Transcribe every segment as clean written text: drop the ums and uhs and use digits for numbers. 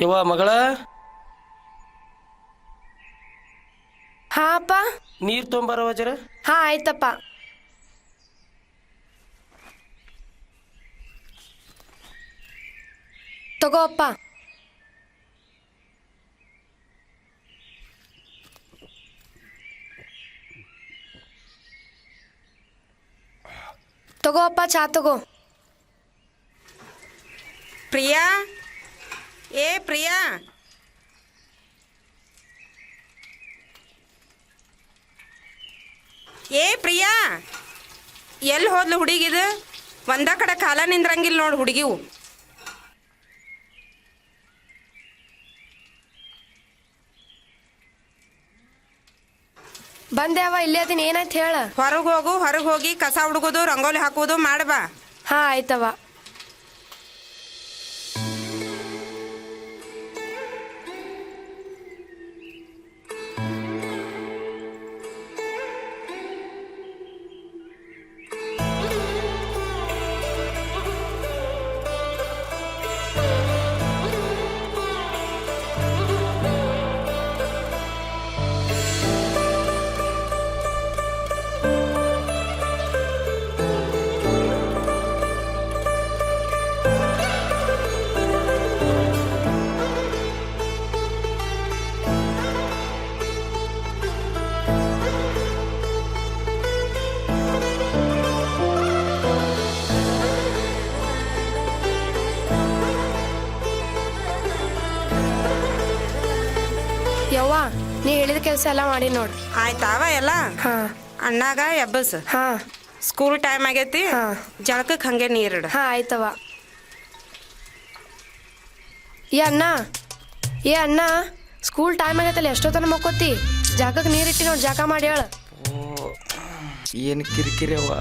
ಯವ್ವ ಮಗಳ ಹಾ ಅಪ್ಪ. ನೀರು ತೊಂಬರವ ಜರ. ಹಾ ಆಯ್ತಪ್ಪ. ತಗೋ ಅಪ್ಪ. ತಗೋ ಅಪ್ಪ, ಚಾ ತಗೋ. ಪ್ರಿಯಾ, ಏ ಪ್ರಿಯಾ, ಏ ಪ್ರಿಯಾ, ಎಲ್ಲಿ ಹೋದ್ಲು ಹುಡುಗಿದು? ಒಂದ ಕಡೆ ಕಾಲ ನಿಂದ್ರಂಗಿಲ್ಲ ನೋಡಿ ಹುಡುಗಿವು. ಬಂದೇವ, ಇಲ್ಲೇ ಅದೀನಿ. ಏನಾಯ್ತು ಹೇಳ. ಹೊರಗೆ ಹೋಗು, ಹೊರಗೆ ಹೋಗಿ ಕಸ ಹುಡುಗೋದು, ರಂಗೋಲಿ ಹಾಕೋದು ಮಾಡ್ಬಾ. ಹಾ ಆಯ್ತವ. ಯವ್ವ, ನೀ ಹೇಳಿದ ಕೆಲಸ ಎಲ್ಲ ಮಾಡಿ ನೋಡು. ಆಯ್ತಾವ ಎಲ್ಲ. ಹಾ ಅಣ್ಣಾಗ ಎಬ್ಬಸ್. ಹಾ ಸ್ಕೂಲ್ ಟೈಮ್ ಆಗೈತಿ. ಹಾ. ಜಳಕಕ್ಕೆ ಹಂಗೆ ನೀರಿಡು. ಹಾ ಆಯ್ತವ. ಏ ಅಣ್ಣ, ಏ ಅಣ್ಣ, ಸ್ಕೂಲ್ ಟೈಮ್ ಆಗೈತಲ್ಲ, ಎಷ್ಟೊತ್ತನ ಮಕ್ಕೋತಿ? ಜಾಕಕ್ಕೆ ನೀರಿಟ್ಟಿ ನೋಡಿ, ಜಾಕ ಮಾಡಿ ಹೇಳ. ಏನು ಕಿರಿಕಿರಿ ಅವ್ವ.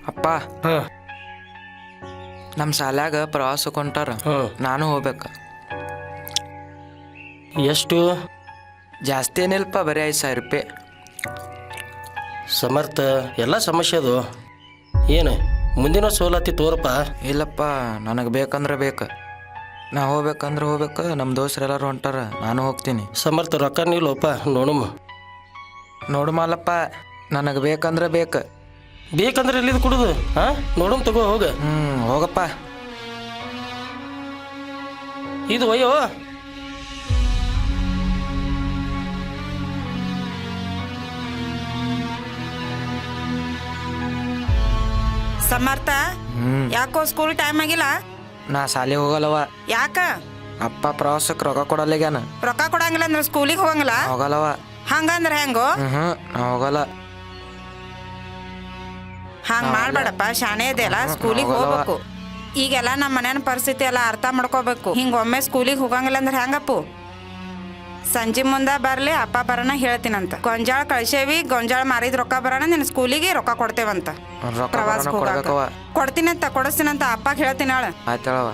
ಅಪ್ಪ, ನಮ್ಮ ಶಾಲ್ಯಾಗ ಪ್ರವಾಸಕ್ಕೆ ಹೊಂಟಾರ. ನಾನು ಹೋಗ್ಬೇಕ. ಎಷ್ಟು? ಜಾಸ್ತಿ ಏನಿಲ್ಪ, ಬರೀ 5,000 ರೂಪಾಯಿ. ಸಮರ್ಥ, ಎಲ್ಲ ಸಮಸ್ಯೆ ಅದು. ಏನು ಮುಂದಿನ ಸೋಲತ್ತಿ ತೋರಪ್ಪ. ಇಲ್ಲಪ್ಪ, ನನಗೆ ಬೇಕಂದ್ರೆ ಬೇಕು. ನಾ ಹೋಗ್ಬೇಕಂದ್ರೆ ಹೋಗ್ಬೇಕು. ನಮ್ಮ ದೋಸ್ತರೆಲ್ಲರೂ ಹೊಂಟಾರ, ನಾನು ಹೋಗ್ತೀನಿ. ಸಮರ್ಥ, ರೊಕ್ಕ ನಿಲ್ಲೋಪ್ಪ, ನೋಡಮ್ಮ. ನೋಡು ಮಾಲಪ್ಪ, ನನಗೆ ಬೇಕಂದ್ರೆ ಬೇಕು. ಬೇಕಂದ್ರೆ ಎಲ್ಲಿದು ಕುಡುದು? ಹಾಂ, ನೋಡಮ್ ತಗೋ, ಹೋಗ. ಹೋಗಪ್ಪ. ಇದು ಒಯ್ಯೋ. ಸಮರ್ಥ, ಯಾಕೋ ಸ್ಕೂಲ್ ಟೈಮ್ ಆಗಿಲ್ಲ? ನಾ ಶಾಲೆಗೆ ಹೋಗಲ್ಲವ. ಯಾಕ? ಅಪ್ಪ ಪ್ರವಾಸಕ್ಕೆ ರೊಕ್ಕ ಕೊಡಲ್ಲೇಗ್ಯಾನ. ರೊಕ್ಕ ಕೊಡಂಗಿಲ್ಲ ಅಂದ್ರೆ ಸ್ಕೂಲಿಗೆ ಹೋಗಂಗಿಲ್ಲ? ಹೋಗಲ್ಲವ. ಹಂಗಂದ್ರೆ ಹೆಂಗೋ? ನಾ ಹೋಗಲ್ಲ. ಹಂಗ್ ಮಾಡ್ಬೇಡಪ್ಪ, ಶಾಣೆ ಇದೆಯಲ್ಲ, ಸ್ಕೂಲಿಗೆ ಹೋಗ್ಬೇಕು. ಈಗೆಲ್ಲ ನಮ್ಮ ಮನೇನ ಪರಿಸ್ಥಿತಿ ಎಲ್ಲ ಅರ್ಥ ಮಾಡ್ಕೋಬೇಕು. ಹಿಂಗ ಒಮ್ಮೆ ಸ್ಕೂಲಿಗೆ ಹೋಗಂಗಿಲ್ಲ ಅಂದ್ರೆ ಹೆಂಗಪ್ಪು? ಸಂಜೆ ಮುಂದೆ ಬರ್ಲಿ, ಅಪ್ಪ ಬರೋಣ ಹೇಳ್ತೀನಂತ. ಗೊಂಜಾಳ ಕಳ್ಸೇವಿ, ಗೊಂಜಾಳ ಮಾರಿದ ರೊಕ್ಕ ಬರೋಣ, ನಿನ್ನ ಸ್ಕೂಲಿಗೆ ರೊಕ್ಕ ಕೊಡ್ತೇವಂತ. ಪ್ರವಾಸಕ್ಕೆ ಹೋಗಾಕ ಕೊಡ್ತೀನಂತ, ಕೊಡಿಸ್ತೀನಂತ ಅಪ್ಪ ಹೇಳ್ತೀನಿ. ಆಯ್ತಳವ.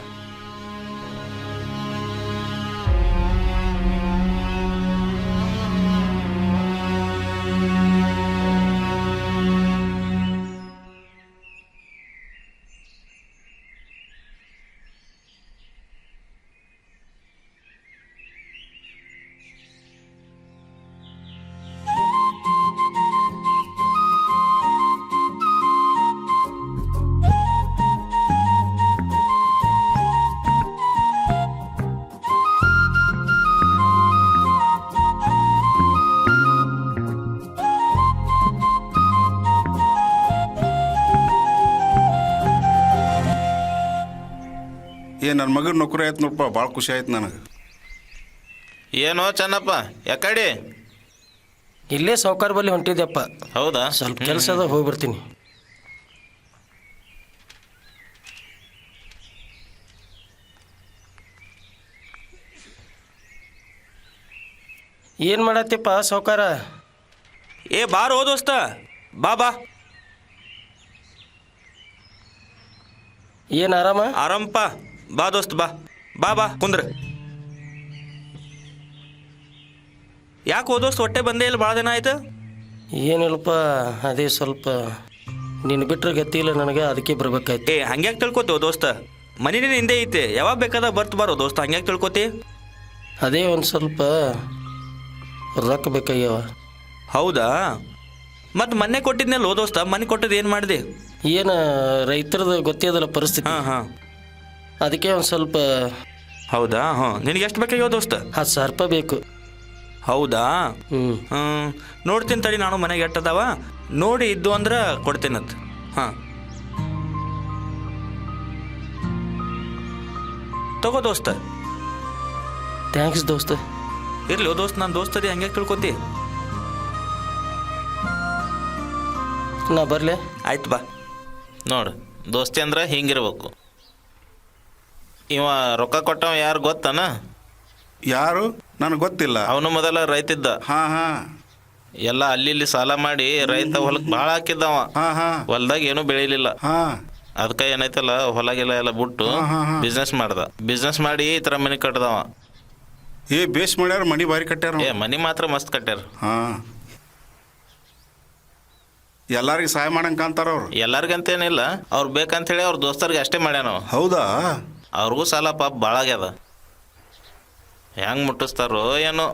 ನನ್ನ ಮಗನ ನೌಕರಿ ಆಯ್ತು ನೋಡಪ್ಪ, ಭಾಳ ಖುಷಿ ಆಯ್ತು ನನಗೆ. ಏನೋ ಚೆನ್ನಪ್ಪ ಯಾಕಡೆ? ಇಲ್ಲೇ ಸಾವ್ಕಾರ ಬಲ್ಲಿ ಹೊಂಟಿದ್ಯಪ್ಪ, ಹೌದಾ? ಸ್ವಲ್ಪ ಕೆಲಸ ಅದ, ಹೋಗ್ಬಿಡ್ತೀನಿ. ಏನು ಮಾಡತ್ತಿಪ್ಪ ಸಾವ್ಕಾರ? ಏ ಬಾರೋ ದೋಸ್ತ, ಬಾ ಬಾ. ಏನು ಆರಾಮ? ಆರಾಮಪ್ಪ, ಬಾ ದೋಸ್ತ, ಬಾ ಬಾ ಬಾ ಕುಂದ್ರ. ಯಾಕೆ ದೋಸ್ತ ಹೊಟ್ಟೆ ಬಂದೇ ಇಲ್ಲ, ಭಾಳ ದಿನ ಆಯ್ತು? ಏನಿಲ್ಲಪ್ಪ, ಅದೇ ಸ್ವಲ್ಪ ನೀನು ಬಿಟ್ಟರೆ ಗತಿ ಇಲ್ಲ ನನಗೆ, ಅದಕ್ಕೆ ಬರ್ಬೇಕಾಯ್ತು. ಏ ಹಂಗ್ಯಾಕೆ ತಿಳ್ಕೊತೇವ ದೋಸ್ತ, ಮನಿನೇ ಹಿಂದೆ ಐತೆ, ಯಾವಾಗ ಬೇಕಾದ ಬರ್ತ ಬಾರೋ ದೋಸ್ತ, ಹಂಗ್ಯಾಕೆ ತಿಳ್ಕೊತಿ? ಅದೇ ಒಂದು ಸ್ವಲ್ಪ ರೊಕ್ಕ ಬೇಕಾಗ್ಯಾವ. ಹೌದಾ? ಮತ್ತು ಮೊನ್ನೆ ಕೊಟ್ಟಿದ್ನಲ್ಲ ದೋಸ್ತ, ಮನೆ ಕೊಟ್ಟದ್ದು ಏನು ಮಾಡಿದೆ? ಏನು ರೈತರದ್ದು ಗೊತ್ತಿದಲ್ಲ ಪರಿಸ್ಥಿತಿ, ಹಾಂ ಹಾಂ, ಅದಕ್ಕೆ ಒಂದು ಸ್ವಲ್ಪ. ಹೌದಾ? ಹಾಂ, ನಿನಗೆ ಎಷ್ಟು ಬೇಕಾಗ್ಯಾವ ದೋಸ್ತ? 10,000 ರೂಪಾಯಿ ಬೇಕು. ಹೌದಾ? ಹ್ಞೂ. ನೋಡ್ತೀನಿ ತಡಿ, ನಾನು ಮನೆಗೆ ಎಟ್ಟದಾವ ನೋಡಿ ಇದ್ದು ಅಂದ್ರೆ ಕೊಡ್ತೇನಂತ. ಹಾಂ ತಗೋ ದೋಸ್ತ. ಥ್ಯಾಂಕ್ಸ್ ದೋಸ್ತ. ಇರ್ಲಿ ದೋಸ್ತ, ನಾನು ದೋಸ್ತದಿ ಹಂಗೆ ತಿಳ್ಕೊತಿ. ನಾ ಬರಲೇ? ಆಯ್ತು ಬಾ. ನೋಡು, ದೋಸ್ತಿ ಅಂದ್ರೆ ಹಿಂಗಿರ್ಬೇಕು. ಇವ ರೊಕ್ಕ ಕೊಟ್ಟವ ಯಾರು ಗೊತ್ತಾನ? ಯಾರು? ನನಗೆ ಗೊತ್ತಿಲ್ಲ. ಅವನು ಮೊದಲ ರೈತಿದ್ದ. ಹಾಂ ಹಾಂ ಎಲ್ಲ ಅಲ್ಲಿ ಇಲ್ಲಿ ಸಾಲ ಮಾಡಿ ರೈತ ಹೊಲಕ್ಕೆ ಭಾಳ ಹಾಕಿದ್ದವ. ಹಾಂ ಹಾಂ ಹೊಲ್ದಾಗ ಏನೂ ಬೆಳಿಲಿಲ್ಲ. ಹಾಂ ಅದಕ್ಕೆ ಏನೈತಲ್ಲ ಹೊಲಗೆಲ್ಲ ಎಲ್ಲ ಬಿಟ್ಟು ಬಿಸ್ನೆಸ್ ಮಾಡ್ದ. ಬಿಸ್ನೆಸ್ ಮಾಡಿ ಈ ಥರ ಮನೆ ಕಟ್ಟದವ. ಏ ಬೇಸ್ ಮಾಡ್ಯಾರ, ಮನಿ ಭಾರಿ ಕಟ್ಟ್ಯಾರ. ಏ ಮನೆ ಮಾತ್ರ ಮಸ್ತ್ ಕಟ್ಟ್ಯಾರ. ಹಾಂ, ಎಲ್ಲಾರಿಗೆ ಸಹಾಯ ಮಾಡಂಗೆ ಕಾಣ್ತಾರ ಅವ್ರು. ಎಲ್ಲರಿಗಂತೇನಿಲ್ಲ, ಅವ್ರು ಬೇಕಂತೇಳಿ ಅವ್ರ ದೋಸ್ತರಿಗೆ ಅಷ್ಟೇ ಮಾಡ್ಯಾನ. ಹೌದಾ? ಅವ್ರಿಗೂ ಸಾಲ ಪಾಪ ಭಾಳ ಆಗ್ಯದ. ಹೆಂಗೆ ಮುಟ್ಟಿಸ್ತಾರೋ ಏನೋ.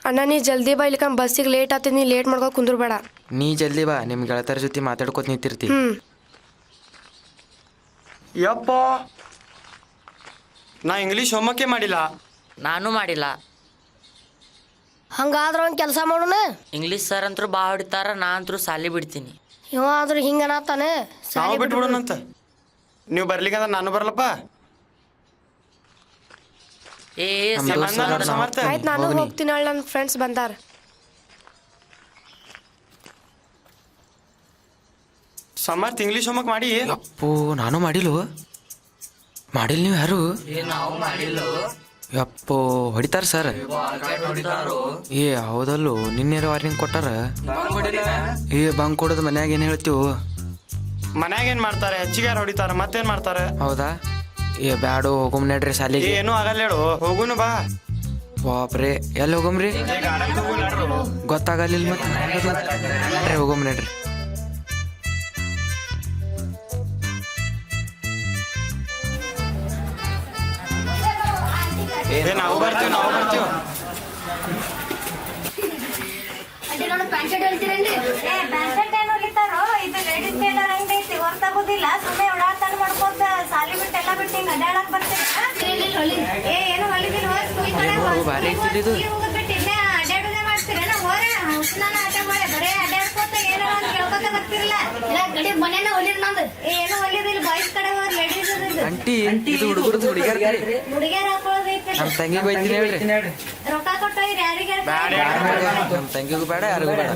ಅಣ್ಣ ನೀ ಜಲ್ದಿ ಬಾ, ಇಲ್ಲಿಕ ಬಸ್ಸಿಗೆ ಲೇಟ್ ಆಗ್ತದೆ, ನೀ ಲೇಟ್ ಮಾಡ್ಕೊ ಕುಂದ್ರಬೇಡ. ನೀ ಜಲ್ದಿ ಬಾ, ನಿಮ್ಮ ಗೆಳತರ ಜೊತೆ ಮಾತಾಡ್ಕೊತ ನಿಂತಿರ್ತಿ. ಯಪ್ಪ, ನಾ ಇಂಗ್ಲೀಷ್ ಹೋಮ್ವರ್ಕೇ ಮಾಡಿಲ್ಲ. ನಾನು ಮಾಡಿಲ್ಲ. ಹಂಗಾದ್ರೆ ಒಂದು ಕೆಲಸ ಮಾಡೋಣ, ಇಂಗ್ಲೀಷ್ ಸರ್ ಅಂತೂ ಭಾಳ ಹೊಡಿತಾರ, ನಾ ಅಂತೂ ಸಾಲಿ ಬಿಡ್ತೀನಿ. ಇವ ಆದ್ರೂ ಹಿಂಗೆ ಅನ್ನತ್ತಾನೆ. ನಾವು ಬಿಟ್ಬಿಡೋಣಂತ. ನೀವು ಬರ್ಲಿಕ್ಕಂದ್ರೆ ನಾನು ಬರಲಪ್ಪ. ಏ ಸಮರ್ಥ, ಆಯ್ತು, ನಾನು ಹೋಗ್ತೀನಿ. ಹೇಳಿ ನನ್ನ ಫ್ರೆಂಡ್ಸ್ ಬಂದಾರ. ಸಮರ್ಥ ಇಂಗ್ಲೀಷ್ ಹೋಮ್ವರ್ಕ್ ಮಾಡಿ. ಅಪ್ಪೋ, ನಾನು ಮಾಡಿಲ್ಲ. ಮಾಡಿಲ್ಲ ನೀವು ಯಾರು? ಯಪ್ಪೋ, ಹೊಡಿತಾರ ಸರ್? ಏ ಹೌದಲ್ಲೋ, ನಿನ್ನೆ ವಾರ್ನಿಂಗ್ ಕೊಟ್ಟಾರ. ಏ ಬಂಕ್ ಕೊಡೋದು ಮನ್ಯಾಗ ಏನು ಹೇಳ್ತೀವಿ? ಮನ್ಯಾಗ ಏನ್ ಮಾಡ್ತಾರೆ, ಹೆಚ್ಚಿಗೆ ಯಾರು ಹೊಡಿತಾರ, ಮತ್ತೇನ್ ಮಾಡ್ತಾರೆ? ಹೌದಾ? ಏ ಬ್ಯಾಡು, ಹೋಗಮ್ ನಡ್ರಿ ಸಾಲಿಗೆ. ಏನೂ ಆಗಲ್ಲ ಹೇಳು, ಹೋಗುನು ಬಾ. ಬಾಪ್ರೆ, ಎಲ್ಲಿ ಹೋಗಮ್ರಿ? ಗೊತ್ತಾಗಲಿಲ್ಲ ಮತ್ತೆ. ಹೋಗಮ್ ನಡ್ರಿ. ನಾವು ಬರ್ತೀವಿ, ನಾವು ಬರ್ತೀವಿ. ಭಾರಿ ಐತಿಲ್ಲ ಇದು. ಅಂಟಿ, ಇದು ಹುಡುಗರದು ಹುಡುಗಿಯರ್. ನಮ್ಮ ತಂಗಿಗೆ ಬೈತೀನಿ ಹೇಳ್ರಿ. ನಮ್ಮ ತಂಗಿಗೂ ಬೇಡ, ಯಾರಿಗೂ ಬೇಡ.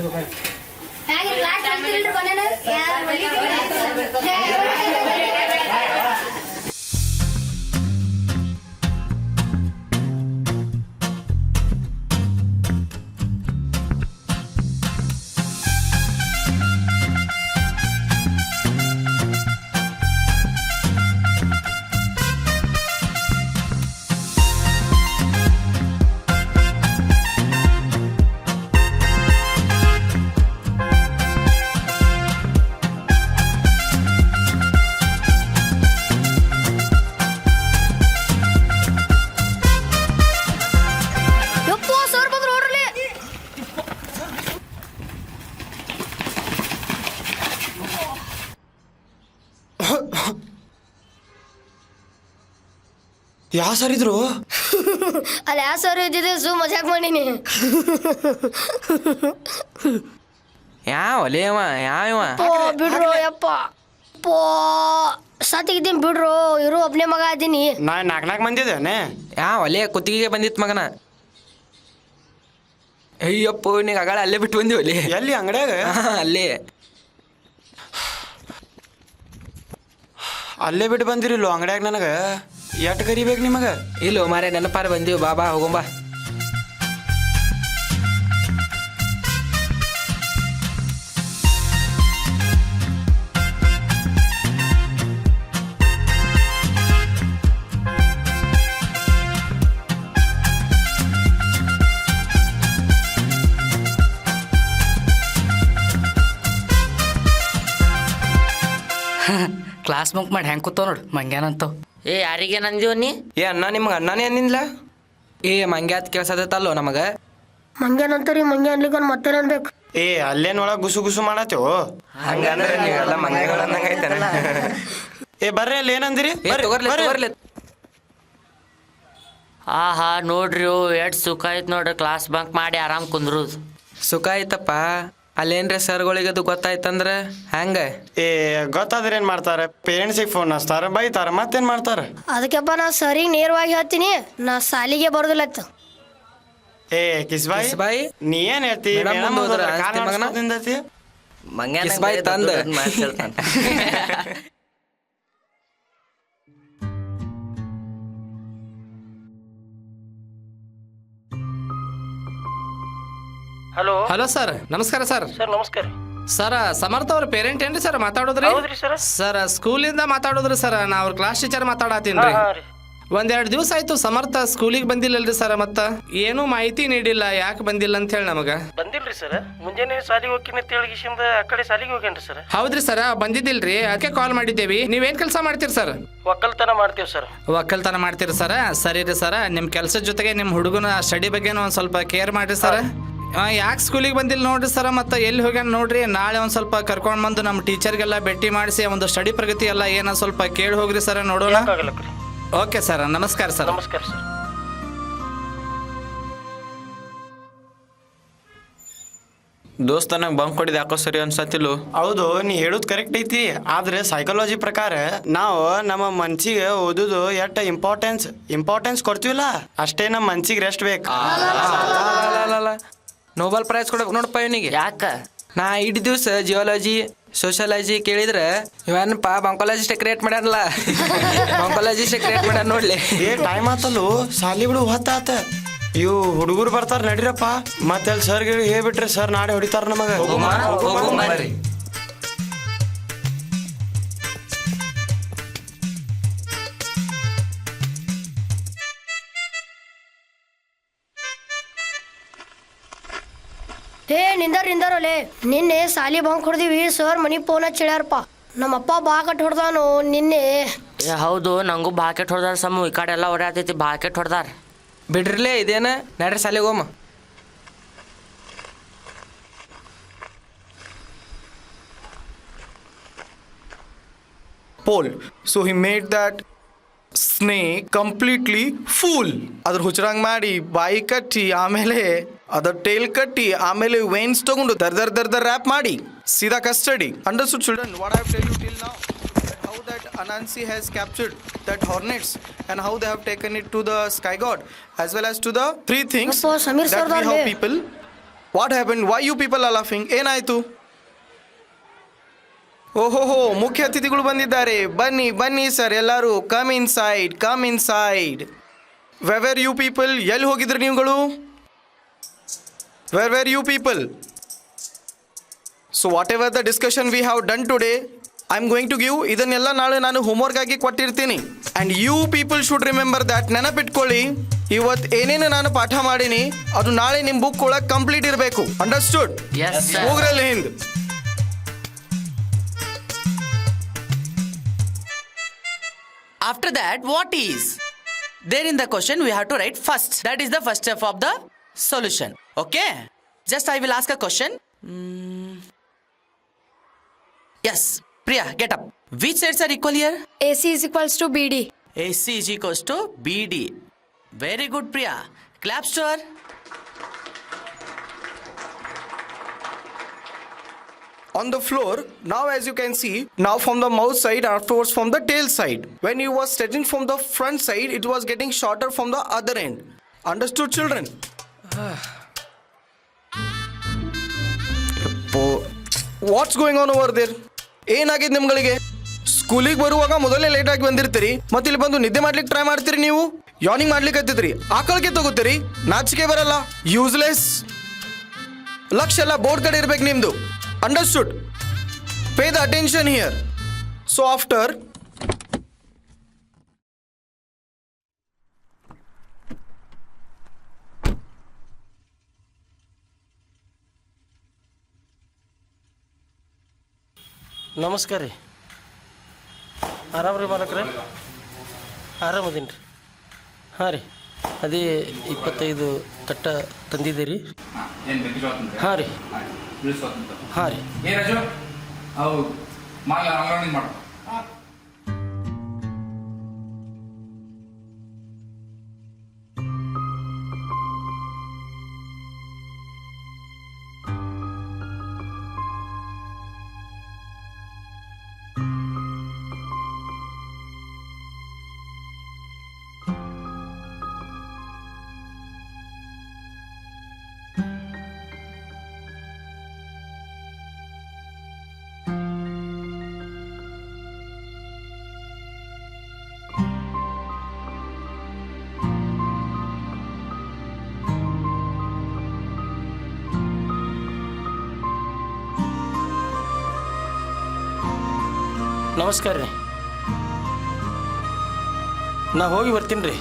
ಯಾವ ಸರ್ ಇದ್ರು? ಅಲ್ಲಿ ಯಾವ ಸರ್ ಇದ್ದಿದ್ದು ಮಜಾಕ್ ಮಾಡೀನಿ. ಯಾವ ಒಲೆಯವ ಯಾವ ಬಿಡ್ರೋ ಯಪ್ಪ ಪೋ ಸತ್ತಿಗಿದ್ದೀನಿ ಬಿಡ್ರು, ಇರು ಒಬ್ನೇ ಮಗ ಅದೀನಿ. ನಾ ನಾಲ್ಕು ಮಂದಿ ಇದ್ದೇನೆ. ಯಾವ ಒಲೆ ಕುತ್ತಿಗೆಗೆ ಬಂದಿತ್ತು ಮಗನ. ಅಯ್ಯಪ್ಪ ನೀಗ ಅಗಳ ಅಲ್ಲೇ ಬಿಟ್ಟು ಬಂದಿ ಒಲೆ. ಎಲ್ಲಿ ಅಂಗಡ್ಯಾಗ? ಅಲ್ಲೇ ಅಲ್ಲೇ ಬಿಟ್ಟು ಬಂದಿರಿಲ್ಲೋ ಅಂಗಡ್ಯಾಗ. ನನಗೆ ಎಟ್ ಕರಿಬೇಕು ನಿಮಗೆ? ಇಲ್ಲೋ ಮಾರೇ ನೆನಪಾರ ಬಂದೀವಿ. ಬಾ ಹೋಗೊಂಬಾ. ಕ್ಲಾಸ್ ಬಂಕ್ ಮಾಡಿ ಹೆಂಗೆ ಕೂತಾವ ನೋಡು ಮಂಗ್ಯಾನಂತ. ಏ ಯಾರಿಗೆ ನಂದಿವ್ ನೀ? ಏ ಅಣ್ಣ ನಿಮ್ಗೆ ಅಣ್ಣನೇ ಅಂದಿಲ್ಲ. ಏ ಮಂಗ್ಯಾತ್ ಕೇಳ್ಸತಲ್ಲೋ ನಮಗ. ಮಂಗ್ಯಾನಂತರಿ ಮಂಗ್ಯ ಅನ್ಲಿಕ್ಕೆ ಮತ್ತೆ ಅನ್ಬೇಕು. ಏ ಅಲ್ಲೇನ್ ಒಳಗೆ ಗುಸು ಗುಸು ಮಾಡತ್ತೇವು. ಹಂಗಂದ್ರೆ ನೀವೆಲ್ಲ ಮಂಗ್ಯಗಳಂದಂಗೈತೇನ. ಏ ಬರ್ರಿ ಅಲ್ಲಿ ಏನಂದಿರಿ? ತಗೋರ್ಲಿ. ಆಹಾ ನೋಡ್ರಿ ಎಷ್ಟ್ ಸುಖ ಐತ್ ನೋಡ್ರಿ ಕ್ಲಾಸ್ ಬಂಕ್ ಮಾಡಿ ಆರಾಮ್ ಕುಂದ್ರುದು. ಸುಖ ಆಯ್ತಪ್ಪ. ಅಲ್ಲೇನ್ರಿ ಸರ್ಗಳಿಗೆ ಅದು ಗೊತ್ತಾಯ್ತಂದ್ರ ಹೆಂಗ? ಏ ಗೊತ್ತಾದ್ರೆ ಏನ್ ಮಾಡ್ತಾರೆ? ಪೇರೆಂಟ್ಸಿಗೆ ಫೋನ್ ಹಚ್ತಾರ, ಬೈತಾರ, ಮತ್ತೇನ್ ಮಾಡ್ತಾರ? ಅದಕ್ಕೆಪ್ಪ ನಾ ಸರಿಗೆ ನೇರವಾಗಿ ಹೇಳ್ತೀನಿ, ನಾ ಸಾಲಿಗೆ ಬರೋದಿಲ್ಲ. ಏ ಕಿಸ್ಬಾಯಿ ನೀ ಏನ್ ಹೇಳ್ತಿ? ಕಿಸ್ಬಾಯಿ ತಂದ ಹಲೋ ಹಲೋ ಸರ್, ನಮಸ್ಕಾರ ಸರ್. ಸರ್ ನಮಸ್ಕಾರ. ಸರ್ ಸಮರ್ಥ ಅವ್ರ ಪೇರೆಂಟ್ ಏನ್ರಿ ಸರ್ ಮಾತಾಡೋದ್ರಿ? ಹೌದ್ರಿ ಸರ್. ಸರ್ ಸ್ಕೂಲಿಂದ ಮಾತಾಡೋದ್ರಿ ಸರ್. ನಾ ಅವ್ರ ಕ್ಲಾಸ್ ಟೀಚರ್ ಮಾತಾಡತ್ತೀನಿ ರೀ. ಒಂದೆರಡು ದಿವಸ ಆಯ್ತು ಸಮರ್ಥ ಸ್ಕೂಲಿಗೆ ಬಂದಿಲ್ಲಲ್ರಿ ಸರ್. ಮತ್ತ ಏನೂ ಮಾಹಿತಿ ನೀಡಿಲ್ಲ, ಯಾಕೆ ಬಂದಿಲ್ಲ ಅಂತ ಹೇಳಿ ನಮಗ. ಬಂದಿಲ್ರಿ ಸರ್. ಮುಂಜಾನೆ ಸಾಲಿಗೆ ಹೋಗ್ತೀನಿ ತಿಳಿಗಿಸಿಂದ ಆ ಕಡೆ ಸಾಲಿಗೆ ಹೋಗ್ಯಾನ್ರಿ ಸರ್. ಹೌದ್ರಿ ಸರ್, ಬಂದಿದ್ದಿಲ್ರಿ, ಅದಕ್ಕೆ ಕಾಲ್ ಮಾಡಿದ್ದೇವಿ. ನೀವೇನ್ ಕೆಲಸ ಮಾಡ್ತೀರಿ ಸರ್? ಒಕ್ಕಲ್ತನ ಮಾಡ್ತೀವಿ ಸರ್. ಒಕ್ಕಲ್ತನ ಮಾಡ್ತೀರಿ ಸರ್? ಸರಿ ರೀ ಸರ್. ನಿಮ್ಮ ಕೆಲಸದ ಜೊತೆಗೆ ನಿಮ್ಮ ಹುಡುಗನ ಸ್ಟಡಿ ಬಗ್ಗೆನೂ ಒಂದು ಸ್ವಲ್ಪ ಕೇರ್ ಮಾಡ್ರಿ ಸರ್. ಯಾಕೆ ಸ್ಕೂಲಿಗೆ ಬಂದಿಲ್ಲ ನೋಡ್ರಿ ಸರ್, ಮತ್ತೆ ಎಲ್ಲಿ ಹೋಗ್ಯಾನ ನೋಡ್ರಿ. ನಾಳೆ ಒಂದು ಸ್ವಲ್ಪ ಕರ್ಕೊಂಡು ಬಂದು ನಮ್ಮ ಟೀಚರ್ಗೆಲ್ಲ ಭೇಟಿ ಮಾಡಿಸಿ ಒಂದು ಸ್ಟಡಿ ಪ್ರಗತಿ ಎಲ್ಲ ಏನೋ ಸ್ವಲ್ಪ ಕೇಳಿ ಹೋಗ್ರಿ ಸರ್, ನೋಡೋಣ. ಓಕೆ ಸರ್, ನಮಸ್ಕಾರ ಸರ್. ನಮಸ್ಕಾರ ಸರ್. ದೋಸ್ತ ನಂಗೆ ಬಂಕ್ ಹೊಡಿದ ಯಾಕೋ ಸರಿ ಅನ್ಸತ್ತಿಲ್ಲ. ಹೌದು, ನೀ ಹೇಳುದು ಕರೆಕ್ಟ್ ಐತಿ. ಆದ್ರೆ ಸೈಕಾಲಜಿ ಪ್ರಕಾರ ನಾವು ನಮ್ಮ ಮನ್ಸಿಗೆ ಓದುದು ಎಷ್ಟ ಇಂಪಾರ್ಟೆನ್ಸ್ ಕೊಡ್ತೀವಲ್ಲ, ಅಷ್ಟೇ ನಮ್ಮ ಮನ್ಸಿಗೆ ರೆಸ್ಟ್ ಬೇಕು. ನೋಬೆಲ್ ಪ್ರೈಸ್ ಕೊಡ್ಬೇಕು ನೋಡಪ್ಪ ಇವನಿಗೆ. ಯಾಕ? ನಾ ಇಡೀ ದಿವಸ ಜಿಯಾಲಜಿ ಸೋಷಿಯಾಲಜಿ ಕೇಳಿದ್ರೆ ಇವನಪ್ಪ ಬಂಕಾಲಜಿಸ್ಟ್ ಕ್ರಿಯೇಟ್ ಮಾಡ್ಯಾರಲ್ಲ. ಬಂಕಾಲಜಿಸ್ಟ್ ಕ್ರಿಯೇಟ್ ಮಾಡ್ಯಾರ ನೋಡ್ಲಿ. ಏ ಟೈಮ್ ಆತಲ್ಲೂ, ಸಾಲಿ ಬಿಡು ಹೊತ್ತಾತ. ಇವು ಹುಡುಗರು ಬರ್ತಾರ, ನಡಿರಪ್ಪ. ಮತ್ತೆ ಅಲ್ಲಿ ಸರ್ಗೆ ಹೇಳ್ಬಿಟ್ರೆ ಸರ್ ನಾಳೆ ಹೊಡಿತಾರ ನಮಗ. ಹೇ ನಿಂದರೋಲೆ, ನಿನ್ನೆ ಸಾಲಿ ಬಂಕ್ ಹೊಡೆದಿವಿ. ಸರ್ ಮನಿ ಫೋನ್ ಹಚ್ಚಿಳ್ಯಾರಪ್ಪ. ನಮ್ಮಪ್ಪ ಬಾಕಟ್ ಹೊಡೆದಾನು ನಿನ್ನೆ. ಏ ಹೌದು, ನಂಗೂ ಬಾಕೆಟ್ ಹೊಡೆದಾರ. ಸಮ ಈ ಕಡೆ ಎಲ್ಲ ಹೊಡ್ಯಾತೈತಿ, ಬಾಕೆಟ್ ಹೊಡೆದಾರ. ಬಿಡ್ರಿಲೇ ಇದೇನ, ನಡ್ರಿ ಸಾಲಿಗೆ ಹೋಮ. Pole. So he made that snake completely full. ಅದ್ರ ಹುಚ್ಚರಂಗ್ ಮಾಡಿ ಬಾಯಿ ಕಟ್ಟಿ ಆಮೇಲೆ ಅದರ ಟೇಲ್ ಕಟ್ಟಿ ಆಮೇಲೆ ವೇನ್ಸ್ ತಗೊಂಡು ದರ್ ರ್ಯಾಪ್ ಮಾಡಿ ಸೀದಾ custody. Understood children? What I have tell you till now, how that Anansi has captured that hornets and how they have taken it to the sky god as well as to the three things ಅಪ್ಪೋ, Sameer that sir we have ದಾರ್ಲೆ. people. What happened? Why you people are laughing? ಏನಾಯ್ತು? ಓಹೋಹೋ, ಮುಖ್ಯ ಅತಿಥಿಗಳು ಬಂದಿದ್ದಾರೆ. ಬನ್ನಿ sir, ಎಲ್ಲರೂ come inside. Where you people? ಎಲ್ಲಿ ಹೋಗಿದ್ರಿ ನೀವುಗಳು? Where you people? So whatever the discussion we have done today, I am going to give. ಇದನ್ನೆಲ್ಲ ನಾಳೆ ನಾನು ಹೋಮ್ವರ್ಕ್ ಆಗಿ ಕೊಟ್ಟಿರ್ತೀನಿ. And you people should remember that. ನೆನಪಿಟ್ಕೊಳ್ಳಿ, ಇವತ್ತು ಏನೇನು ನಾನು ಪಾಠ ಮಾಡೀನಿ ಅದು ನಾಳೆ ನಿಮ್ಮ ಬುಕ್ ಒಳಗೆ ಕಂಪ್ಲೀಟ್ ಇರಬೇಕು. ಅಂಡರ್ಸ್ಟುಡ್? ಹೋಗ್ರಲ್ಲಿ ಹಿಂದ್. After that, what is? There in the question we have to write first. That is the first step of the solution. Okay? Just I will ask a question. Yes, Priya, get up. Which sides are equal here? AC is equals to BD. AC is equals to BD. Very good Priya, clap store. On the floor, now as you can see, now from the mouth side, afterwards from the tail side. When you was stretching from the front side, it was getting shorter from the other end. Understood, children? What's going on over there? ಏನಾಗಿದೆ ನಿಮ್ಗಳಿಗೆ? ಸ್ಕೂಲಿಗೆ ಬರುವಾಗ ಮೊದಲೇ ಲೇಟಾಗಿ ಬಂದಿರ್ತೀರಿ, ಮತ್ತೆ ಇಲ್ಲಿ ಬಂದು ನಿದ್ದೆ ಮಾಡ್ಲಿಕ್ಕೆ ಟ್ರೈ ಮಾಡ್ತೀರಿ. ನೀವು ಯಾರ್ನಿಂಗ್ ಮಾಡ್ಲಿಕ್ಕೆ ಹತ್ತಿದ್ರಿ, ಆಕಳಿಗೆ ತಗೋತೀರಿ, ನಾಚಿಕೆ ಬರಲ್ಲ, ಯೂಸ್ಲೆಸ್. ಲಕ್ಷ ಎಲ್ಲ ಬೋರ್ಡ್ ಕಡೆ ಇರ್ಬೇಕು ನಿಮ್ದು. Understood? Pay the attention here. So after ನಮಸ್ಕಾರ ರೀ. ಆರಾಮ್ರಿ ಮಾಲಕ್ರೆ? ಆರಾಮದೀನಿ ರೀ. ಹಾಂ ರೀ, ಅದೇ 25 ಕಟ್ಟ ತಂದಿದ್ದೀರಿ. ಹಾಂ ರೀ, ಹಾಂ ರೀ. ನಮಸ್ಕಾರ ರೀ. ನಾ ಹೋಗಿ ಬರ್ತೀನಿ ರೀ.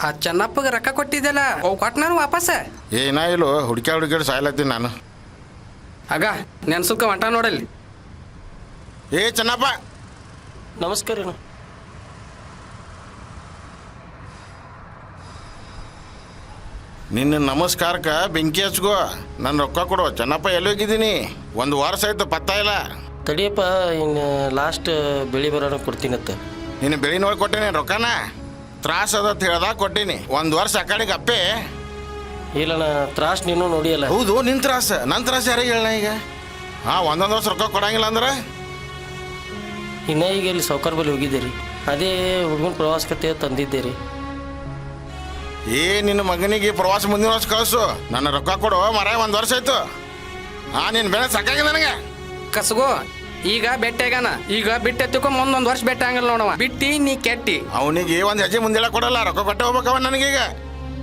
ಆ ಚೆನ್ನಪ್ಪಗೆ ರೊಕ್ಕ ಕೊಟ್ಟಿದ್ದಲ್ಲ, ಅವು ಕೊಟ್ಟು ನಾನು ವಾಪಸ್. ಏನ ಇಲ್ಲೋ ಹುಡುಕ್ಯಾಡಿ ಸಾಯ್ಲತ್ತೀನಿ ನಾನು. ಆಗ ನೆನ್ಸುಕ್ಕ ಹೊಂಟ ನೋಡಲ್ಲಿ. ಏ ಚೆನ್ನಪ್ಪ, ನಮಸ್ಕಾರ ರೀ. ನಿನ್ನ ನಮಸ್ಕಾರಕ್ಕೆ ಬೆಂಕಿ ಹಚ್ಕೋ. ನನ್ನ ರೊಕ್ಕ ಕೊಡು. ಚೆನ್ನಪ್ಪ ಎಲ್ಲಿ ಹೋಗಿದ್ದೀನಿ? 1 ವಾರ ಆಯ್ತು, ಪತ್ತ ಇಲ್ಲ. ತಡಿಯಪ್ಪ, ಇನ್ನು ಲಾಸ್ಟ್ ಬೆಳಿ ಬರೋಣ ಕೊಡ್ತೀನತ್ತ. ನಿನ್ನ ಬೆಳಿ ನೋಡಿ ಕೊಟ್ಟೇನಿ ರೊಕ್ಕನ. ತ್ರಾಸ ಅದ ಹೇಳ್ದಾಗ ಕೊಟ್ಟೀನಿ. 1 ವರ್ಷ ಆ ಕಡೆಗೆ ಅಪ್ಪೆ. ಇಲ್ಲಣ್ಣ, ತ್ರಾಸ್ ನೀನು ನೋಡಿಯಲ್ಲ. ಹೌದು, ನಿನ್ನ ತ್ರಾಸ. ನನ್ನ ತ್ರಾಸ ಯಾರಿಗೆ ಹೇಳ ಈಗ? ಹಾಂ, 1 ವರ್ಷ ರೊಕ್ಕ ಕೊಡಂಗಿಲ್ಲ ಅಂದ್ರೆ ಇನ್ನ ಈಗ ಇಲ್ಲಿ ಸೌಕರ್ ಬಳಿ ಹೋಗಿದ್ದೀರಿ. ಅದೇ ಹುಡುಗನ ಪ್ರವಾಸಕ್ಕೆ ತಂದಿದ್ದೀರಿ. ನಿನ್ನ ಮಗನಿಗೆ ಪ್ರವಾಸ ಮುಂದಿನ ವರ್ಷ ಕಳಿಸು. ನನ್ನ ರೊಕ್ಕ ಕೊಡು ಮರ. 1 ವರ್ಷ ಆಯ್ತು. ಹಾಂ, ನಿನ್ನ ಬೆಳೆ ಸಾಕಾಗಿದೆ ನನಗೆ. ಕಸಗೋ, ಈಗ ಬೆಟ್ಟಾಗನ. ಈಗ ಬಿಟ್ಟೆತ್ತಕೊ ಮುಂದೊಂದು ವರ್ಷ ಬೆಟ್ಟ ಹಂಗಲ್ಲ ನೋಡವ. ಬಿಟ್ಟಿ ನೀ ಕೆಟ್ಟಿ. ಅವನಿಗೆ 1 ಹೆಜ್ಜೆ ಮುಂದೆಲ್ಲ ಕೊಡಲ್ಲ. ರೊಕ್ಕ ಕೊಟ್ಟೆ ಹೋಗ್ಬೇಕವ ನನಗೀಗ.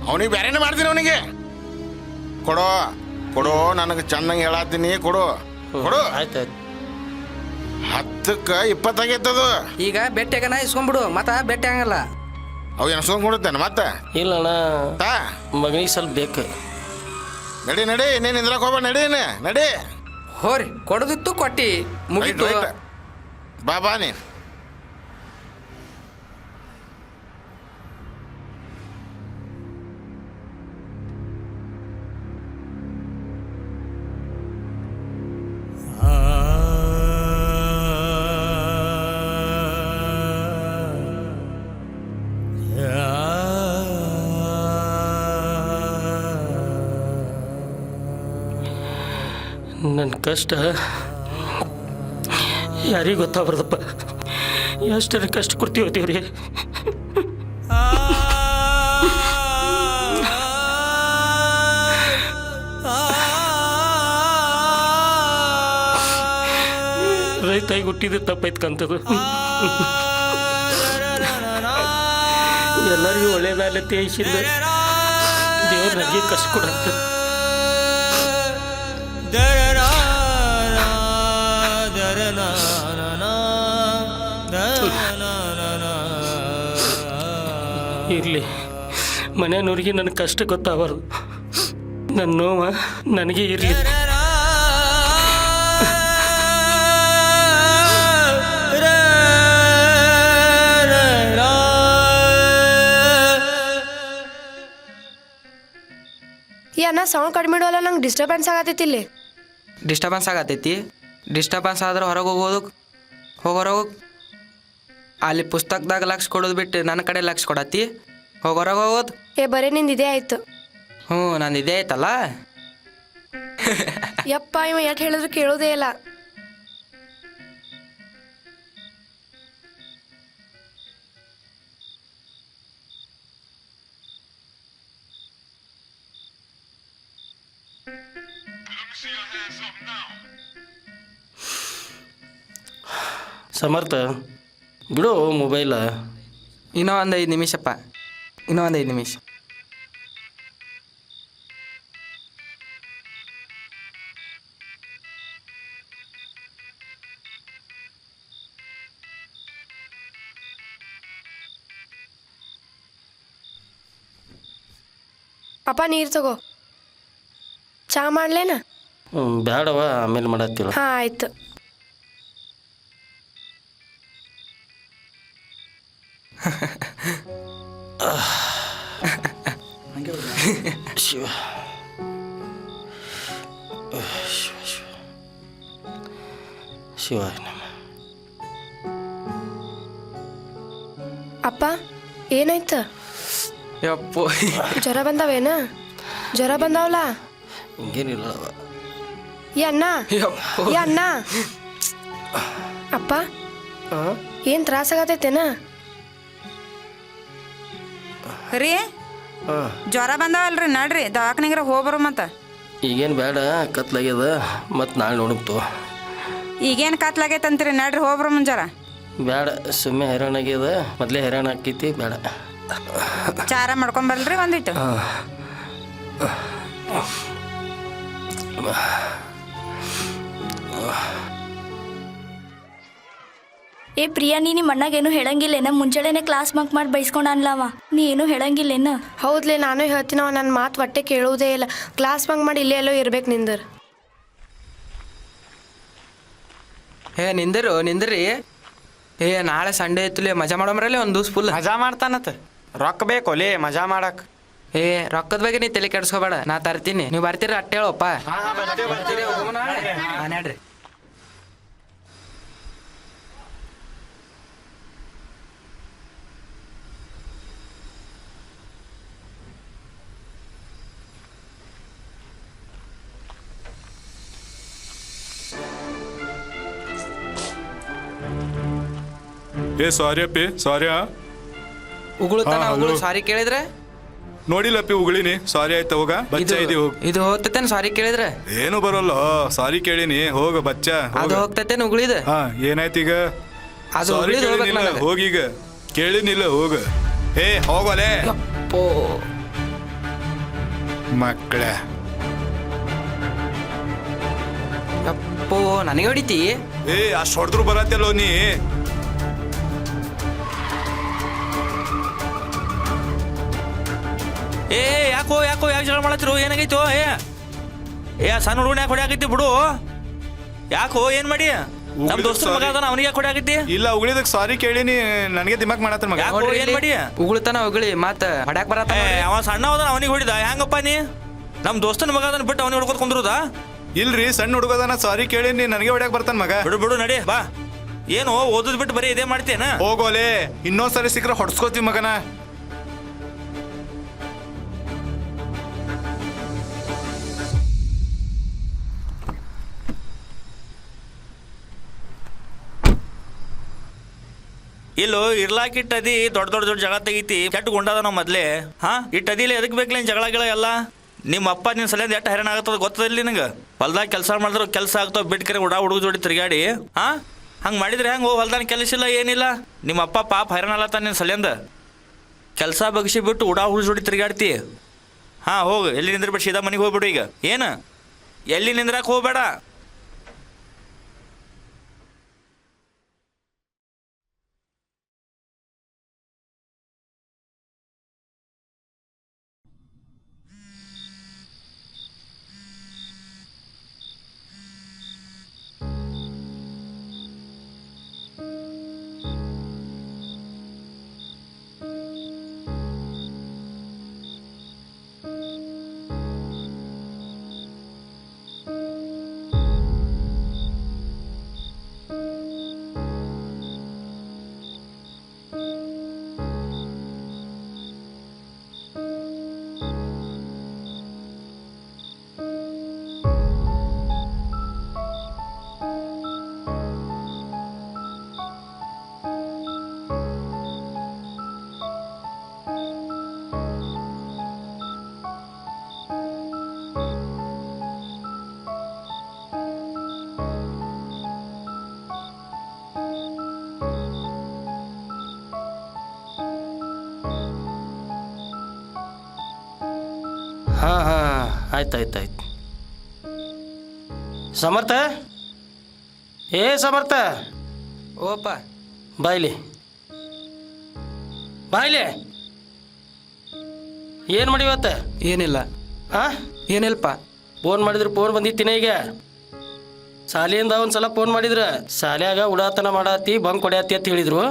ಅವನಿಗೆ ಬೇರೆನೇ ಮಾಡ್ತೀನಿ. ಅವನಿಗೆ ಕೊಡು ಕೊಡು. ನನಗೆ ಚೆನ್ನಾಗಿ ಹೇಳತ್ತೀನಿ. ಕೊಡು ಕೊಡು. ಆಯ್ತಾಯ್ತು. 10ಕ್ಕೆ 20 ಆಗೈತದು. ಈಗ ಬೆಟ್ಟಾಗನ ಇಸ್ಕೊಂಡ್ಬಿಡು, ಮತ್ತ ಬೆಟ್ಟ ಹಂಗಲ್ಲ. ಅವು ಎನ್ಸ್ಕೊಂಡ್ ಕೊಡುತ್ತೇನೆ ಮತ್ತೆ. ಇಲ್ಲಣ್ಣ, ಮಗನಿಗೆ ಸ್ವಲ್ಪ ಬೇಕು. ನಡಿ ನಡಿ, ನೀನು ನಿಂದ್ರಕ್ಕೆ ಹೋಗ್ಬೇಡ. ನಡೀನಿ ನಡಿ. ಹೋರಿ, ಕೊಡದಿತ್ತು ಕೊಟ್ಟಿ ಮುಗೀತು. ಬಾ ಬಾ ನೀನು. ನನ್ನ ಕಷ್ಟ ಯಾರಿಗೆ ಗೊತ್ತಾಗ್ಬಾರ್ದಪ್ಪ. ಎಷ್ಟರ ಕಷ್ಟ ಕೊಡ್ತೀವಿ ದೇವ್ರಿ. ರೈತಾಗಿ ಹುಟ್ಟಿದ ತಪ್ಪೈತ್ಕಂತದು. ಎಲ್ಲರಿಗೂ ಒಳ್ಳೇದಾಗಲಿ ತೇಯಿಸಿದ ದೇವ್ರು ನನಗೆ ಕಷ್ಟ ಕೊಡಂತ. ಇರಲಿ, ಮನೆಯವ್ರಿಗೆ ನನ್ನ ಕಷ್ಟ ಗೊತ್ತಾಗಬಾರ್ದು. ನನ್ನ ನೋವ ನನಗೆ ಇರಲಿ. ಈ ಅಣ್ಣ ಸೌಂಡ್ ಕಡಿಮೆ ಇಡೋಲ್ಲ, ನಂಗೆ ಡಿಸ್ಟರ್ಬೆನ್ಸ್ ಆಗತೈತಿ ಇಲ್ಲಿ. ಡಿಸ್ಟರ್ಬೆನ್ಸ್ ಆಗತೈತಿ. ಡಿಸ್ಟರ್ಬೆನ್ಸ್ ಆದ್ರೆ ಹೊರಗೆ ಹೋಗೋದು ಹೋಗೋರ ಹೋಗ್ ಅಲ್ಲಿ ಪುಸ್ತಕದಾಗ ಲಕ್ಷ ಕೊಡೋದು ಬಿಟ್ಟು ನನ್ನ ಕಡೆ ಲಕ್ಷ ಕೊಡತ್ತಿ ಹೋಗೋರಾಗ ಹೋಗೋದು. ಏ ಬರೀ ನಿಂದು ಇದೇ ಆಯ್ತು. ಹ್ಞೂ ನಾನು ಇದೇ ಆಯ್ತಲ್ಲ. ಯಪ್ಪ ಇವ ಎಟ್ ಹೇಳಿದ್ರು ಕೇಳೋದೇ ಇಲ್ಲ. ಸಮರ್ಥ ಬಿಡು ಮೊಬೈಲ. ಇನ್ನೂ ಒಂದು 5 ನಿಮಿಷಪ್ಪ, ಇನ್ನೂ ಒಂದು 5 ನಿಮಿಷ. ಅಪ್ಪ ನೀರು ತಗೋ. ಚಾ ಮಾಡ್ಲೇನ? ಬೇಡವ, ಆಮೇಲೆ ಮಾಡತ್ತಿಲ್ಲ. ಹಾಂ ಆಯ್ತು. ಶಿವ ಶಿವ ಅಪ್ಪ ಏನಾಯ್ತು? ಯಪ್ಪೋ ಜ್ವರ ಬಂದಾವೇನ? ಜ್ವರ ಬಂದಾವಲ್ಲ? ಹಿಂಗೇನಿಲ್ಲ. ಏ ಅಣ್ಣ, ಯಪ್ಪೋ ಏ ಅಣ್ಣ. ಅಪ್ಪ ಏನು ತ್ರಾಸಾಗತೈತೇನ? ರೀ ಜ್ವರ ಬಂದಾವಲ್ರಿ, ನಡ್ರಿ ದವಾಖಾನಿಗ್ರ ಹೋಗ್ಬರು. ಮತ್ತು ಈಗೇನು ಬೇಡ, ಕತ್ಲಾಗ್ಯದ, ಮತ್ತು ನಾಳೆ ನೋಡುತ್ತೋ. ಈಗೇನು ಕತ್ಲಾಗೈತಂತೀರಿ, ನಡ್ರಿ ಹೋಗ್ಬರು ಮುಂಜಾರ. ಬೇಡ, ಸುಮ್ಮನೆ ಹೈರಾಣ ಆಗ್ಯದ, ಮೊದಲೇ ಹೈರಾಣ ಆಕೈತಿ, ಬೇಡ. ಚಾರ ಮಾಡ್ಕೊಂಬರ್ಲ್ರಿ ಒಂದಿಟ್ಟು. ಏ ಪ್ರಿಯಾ, ನೀ ನಿಮ್ಮ ಅಣ್ಣಗೇನು ಹೇಳಂಗಿಲ್ಲೇನ? ಮುಂಜಾನೆ ಕ್ಲಾಸ್ ಬಂಕ್ ಮಾಡಿ ಬೈಸ್ಕೊಂಡ ಅನ್ಲವ, ನೀ ಏನು ಹೇಳಂಗಿಲ್ಲೇನ? ಹೌದ್ಲೇ, ನಾನು ಹೇಳ್ತೀನವ ನನ್ನ ಮಾತು ಹೊಟ್ಟೆ ಕೇಳುವುದೇ ಇಲ್ಲ. ಕ್ಲಾಸ್ ಬಂಕ್ ಮಾಡಿ ಇಲ್ಲೇ ಎಲ್ಲೋ ಇರ್ಬೇಕು ನಿಂದರ್. ಏ ನಿಂದ್ರಿ. ಏ ನಾಳೆ ಸಂಡೇ ಇತ್ತಲೇ ಮಜಾ ಮಾಡೋಮ್ರಲ್ಲಿ ಒಂದು ದಿವ್ಸ ಫುಲ್. ಮಜಾ ಮಾಡ್ತಾನತ್ತ. ರೊಕ್ಕ ಬೇಕು ಲೇ ಮಜಾ ಮಾಡಕ್. ಏ ರೊಕ್ಕದ ಬಗ್ಗೆ ನೀ ತಲೆ ಕೆಡ್ಸ್ಕೋಬೇಡ, ನಾ ತರ್ತೀನಿ. ನೀವು ಬರ್ತೀರ ಅಟ್ಟೆ ಹೇಳಪ್ಪ. ನಡ್ರಿ. ಏ ಸಾರಿ ಅಪ್ಪಿ, ಸಾರಿ. ಉಗುಳುತ್ತಾನ, ಉಗುಳು ಸಾರಿ ಕೇಳಿದ್ರೆ ನೋಡಿಲ್ಲಪ್ಪಿ, ಉಗಳಿನಿ, ಸಾರಿ ಆಯ್ತಾ, ಹೋಗ ಬಚ್ಚ ಇದೆ ಹೋಗ. ಇದು ಹೋಗ್ತೈತೇನು ಸಾರಿ ಕೇಳಿದ್ರೆ? ಏನು ಬರೋಲ್ಲ, ಸಾರಿ ಕೇಳಿನಿ, ಹೋಗ ಬಚ್ಚ. ಅದು ಹೋಗ್ತೈತೇನು ಉಗುಳಿದ? ಹಾ ಏನಾಯ್ತು ಈಗ? ಅದು ಸಾರಿ ಉಗುಳಿದ ಕೇಳಿನಿಲ್ಲ, ಹೋಗೀಗ. ಕೇಳಿನಿಲ್ಲ, ಹೋಗ. ಹೇ ಹೋಗಲೇ ಮಕ್ಕಳ. ಅಪ್ಪೋ ನನಗೆ ಹೊಡಿತಿ? ಏ ಅಷ್ಟು ಹೊಡೆದ್ರು ಬರತ್ತಲ್ಲೋ ನೀ. ಏ ಯಾಕೆ ಜಗಳ ಮಾಡತ್ತಿರು? ಏನಾಗೈತೋ? ಏ ಸಣ್ಣ ಹುಡುಗನ ಯಾಕೆ ಹೊಡ್ಯಾಕೈತಿ? ಬಿಡು. ಯಾಕೋ ಏನ್ ಮಾಡಿ? ನಮ್ಮ ದೋಸ್ತ ಮಗ ಅದಾನ, ಅವನಿಗೆ ಯಾಕೆ ಹೊಡ್ಯಾಕೈತಿ? ಇಲ್ಲ, ಉಗಳಿದಕ್ ಸಾರಿ ಕೇಳಿನಿ, ನನಗೆ ದಿಮಾಕ್ ಮಾಡತ್ತ ಮಗ. ಯಾಕೋ ಏನ್ ಮಾಡಿ? ಉಗುಳ್ತಾನ ಉಗುಳಿ ಮತ್ತ ಹೊಡ್ಯಾಕ್ ಬರತ್ತ. ಅವ ಸಣ್ಣ ಹೋದ, ಅವನಿಗೆ ಹೊಡಿದ. ಹೆಂಗಪ್ಪ ನೀ? ನಮ್ಮ ದೋಸ್ತನ ಮಗ ಅದನ್ನ ಬಿಟ್ಟು ಅವನಿಗೆ ಹೊಡ್ಕೊತ್ ಕುಂದ್ರುದಾ? ಇಲ್ರಿ, ಸಣ್ಣ ಹುಡುಗದಾನ, ಸಾರಿ ಕೇಳಿನಿ, ನನಗೆ ಹೊಡ್ಯಾಕ್ ಬರ್ತಾನ ಮಗ. ಬಿಡು ನಡಿ ಬಾ. ಏನು ಓದದ್ ಬಿಟ್ಟು ಬರೀ ಇದೇ ಮಾಡ್ತೇನ? ಹೋಗೋಲೆ, ಇನ್ನೊಂದ್ಸರಿ ಸಿಕ್ಕರೆ ಹೊಡ್ಸ್ಕೋತೀವಿ ಮಗನ. ಇಲ್ಲೋ ಇರ್ಲಾಕ್ ಇಟ್ಟದಿ ದೊಡ್ಡ ಜಗಳ ತೆಗಿತಿ, ಕೆಟ್ಟ ಗುಂಡದ ನಾವು ಮೊದ್ಲೇ. ಹಾ ಇಟ್ಟದಿಲ್ಲ, ಎದಕ್ ಬೇಕಲ್ಲ ಜಗಳ ಗಿಳ ಎಲ್ಲ? ನಿಮ್ಮ ಅಪ್ಪ ನಿನ್ನ ಸಲಿಂದ ಎಷ್ಟು ಹೈರಾಣ ಆಗತ್ತದ ಗೊತ್ತದಿಲ್ಲ ನಿನಗೆ? ಹೊಲ್ದಾಗ ಕೆಲಸ ಮಾಡಿದ್ರು ಕೆಲಸ ಆಗ್ತಾವ, ಬಿಟ್ಕರೆ ಹುಡುಗ ಜೋಡಿ ತಿರುಗಾಡಿ. ಹಾ ಹಂಗೆ ಮಾಡಿದ್ರೆ ಹೆಂಗೆ? ಹೊಲ್ದಾನ ಕೆಲಸ ಇಲ್ಲ, ಏನಿಲ್ಲ. ನಿಮ್ಮ ಅಪ್ಪ ಪಾಪ ಹೈರಾಣ ಅಲ್ಲತ್ತ ನಿನ್ನ ಸಲಿಂದ. ಕೆಲಸ ಬಗ್ಸಿ ಬಿಟ್ಟು ಹುಡುಗ ಜೋಡಿ ತಿರುಗಾಡ್ತಿ. ಹಾಂ ಹೋಗು, ಎಲ್ಲಿ ನಿಂದ್ರಬೇಡ, ಸೀದಾ ಮನೆಗೆ ಹೋಗ್ಬಿಡು. ಈಗ ಏನು ಎಲ್ಲಿ ನಿಂದ್ರಾಕ ಹೋಗ್ಬೇಡ. ಆಯ್ತು ಆಯ್ತು ಆಯ್ತು. ಸಮರ್ಥ, ಏ ಸಮರ್ಥ, ಓಪ್ಪ. ಬಾಯ್ಲಿ ಬಾಯ್ಲಿ. ಏನು ಮಾಡಿವತ್ತ? ಏನಿಲ್ಲ. ಹಾಂ, ಏನಿಲ್ಲಪ್ಪ. ಫೋನ್ ಮಾಡಿದ್ರು ಫೋನ್ ಬಂದಿತ್ತೀನಿ. ಈಗ ಶಾಲೆಯಿಂದ ಒಂದು ಸಲ ಫೋನ್ ಮಾಡಿದ್ರ, ಶಾಲ್ಯಾಗ ಉಡಾತನ ಮಾಡತ್ತಿ ಬಂಕ್ ಹೊಡ್ಯಾತಿ ಅಂತ ಹೇಳಿದ್ರು.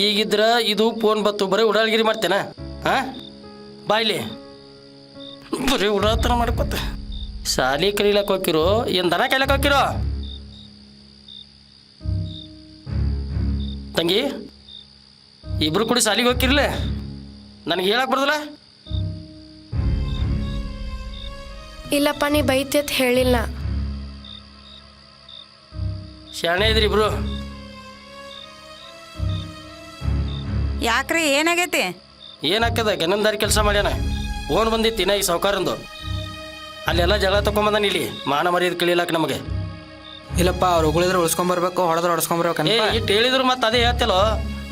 ಈಗಿದ್ರ ಇದು ಫೋನ್ ಬತ್ತು, ಬರೀ ಉಡಾಳ್ಗಿರಿ ಮಾಡ್ತೇನೆ. ಹಾಂ, ಬಾಯ್ಲಿ, ಬರೀ ಉಡಾತನ ಮಾಡ್ಕೊತ. ಶಾಲೆ ಕಲೀಲಕ್ಕೆ ಹೋಗಿರೋ ಏನು ದನ ಕಾಯ್ಲಕ್ಕೆ ಹೋಗಿರೋ? ತಂಗಿ, ಇಬ್ರು ಕೂಡಿ ಶಾಲಿಗೆ ಹೋಗಿರ್ಲೆ, ನನಗೆ ಹೇಳಕ್ ಬರ್ದಲ್ಲ? ಇಲ್ಲಪ್ಪ, ನೀ ಬೈತಿ ಅಂತ ಹೇಳಿಲ್ಲ. ಶಾಣೆ ಇದ್ರಿ ಇಬ್ರು. ಯಾಕ್ರಿ ಏನಾಗೈತಿ? ಏನಾಗ್ತದ? ಗನಂದಾರಿ ಕೆಲಸ ಮಾಡ್ಯಾನ. ಫೋನ್ ಬಂದಿತ್ತು ಇನ್ನ ಈ ಸಾವುಕಾರಂದು. ಅಲ್ಲೆಲ್ಲ ಜಗಳ ತಗೊಂಬಂದಾನ. ಇಲ್ಲಿ ಮಾನ ಮರ್ಯಾದೆ ಕಳಿಲಾಕ ನಮಗೆ. ಇಲ್ಲಪ್ಪ, ಅವ್ರು ಉಗುಳಿದ್ರೆ ಉಳಿಸ್ಕೊಂಬರ್ಬೇಕು, ಹೊಡೆದ್ರೆ ಹೊಡೆಸ್ಕೊಂಬರ್ಬೇಕು. ಇಟ್ಟು ಹೇಳಿದ್ರು ಮತ್ತೆ ಅದೇ ಹೇಳ್ತಲ್ಲೋ.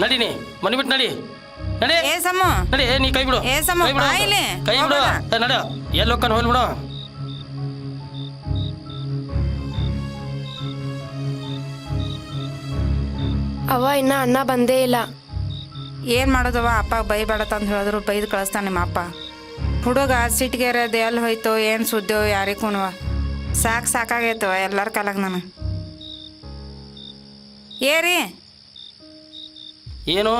ನಡೀನಿ, ಮನಿ ಬಿಟ್ಟು ನಡಿ. ನಡಿ ಏ ಸಮು, ನಡಿ. ನೀ ಕೈ ಬಿಡು, ಏ ಸಮು, ಕೈ ಬಿಡು, ಬಾ ಇಲ್ಲಿ. ಕೈ ಬಿಡು. ನಡ, ಎಲ್ಲಿ ಹೋಗ್ತಾನೆ ಹೋಲ್ ಬಿಡು. ಅವ ಇನ್ನ ಅಣ್ಣ ಬಂದೇ ಇಲ್ಲ. ಏನು ಮಾಡೋದವ? ಅಪ್ಪ ಬೈಬೇಡತ್ತಂತ ಹೇಳಿದ್ರು ಬೈದು ಕಳಿಸ್ತಾನೆ ನಿಮ್ಮ ಅಪ್ಪ. ಹುಡುಗ ಸಿಟ್ಟಿಗೆರೆ ಅದು ಎಲ್ಲಿ ಹೋಯ್ತೋ ಏನು ಸುದ್ದೋ ಯಾರಿಗೂನುವ. ಸಾಕಾಗೈತವ ಎಲ್ಲರ ಕಾಲಾಗ ನಾನು. ಏರಿ ಏನು